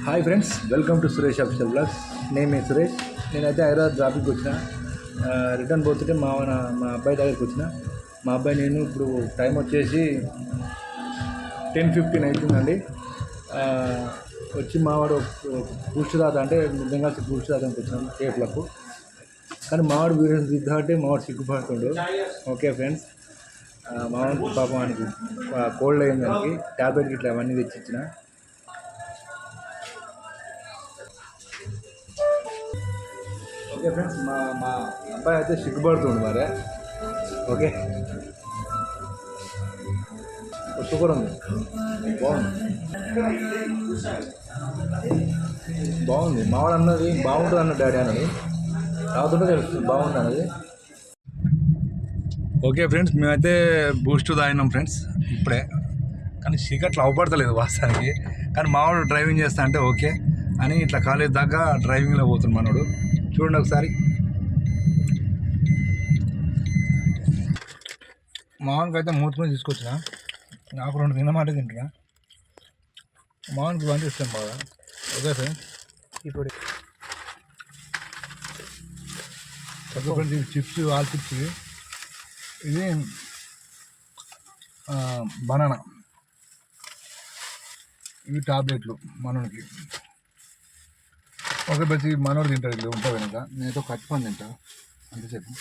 Hi friends, welcome to Suresh official blogs. నేను సురేష్. నేనైతే హైదరాబాద్ ట్రాఫిక్కి వచ్చిన. రిటర్న్ పోతుంటే మా అబ్బాయి దగ్గరికి వచ్చిన. మా అబ్బాయి నేను ఇప్పుడు టైం వచ్చేసి 10:15 అవుతుందండి. వచ్చి మావాడు బూస్ట్ తాత అంటే నిజంగా బూస్ట్ తాతానికి వచ్చినాం కేఫ్లకు. కానీ మావాడు వీడియోస్ దిద్దా అంటే మావాడు సిగ్గుపడుతుండు. ఓకే ఫ్రెండ్స్, మావాడికి పాపానికి కోల్డ్ అయింది, దానికి ట్యాబ్లెట్ ఇట్లా అవన్నీ తెచ్చిచ్చిన. ఓకే ఫ్రెండ్స్, మా అబ్బాయి అయితే సిగ్గుపడుతుండు మరి. ఓకే, సూపర్ ఉంది, బాగుంది. మావాడు అన్నది బాగుంటుంది అన్న డాడీ అన్నది, తాగుతుంటే తెలుస్తుంది బాగుంటుంది అన్నది. ఓకే ఫ్రెండ్స్, మేమైతే బూస్ట్ తాగినాం ఫ్రెండ్స్ ఇప్పుడే. కానీ చీకట్లు అవపడతలేదు వాస్తవానికి. కానీ మావాడు డ్రైవింగ్ చేస్తా అంటే ఓకే అని ఇట్లా కాలేజ్ దాకా డ్రైవింగ్లో పోతుంది మనోడు. చూడండి ఒకసారి. మావానికి అయితే మూతుకొని తీసుకొచ్చిన. నాకు 2 తినమాట తింటున్నా. మావానికి వంట ఇష్టం బాగా. ఓకే ఫ్రెండ్స్, ఇప్పుడు ఓకే ఫ్రెండ్స్, ఇవి చిప్స్, ఆల్ చిప్స్. ఇది బనానా, ఇవి టాబ్లెట్లు మనోడికి. ఓకే బచ్చి, మనోడు తింటాడు. ఇట్లా ఉంటావు కనుక నేనైతే కట్టుకొని తింటా అంతసేపు.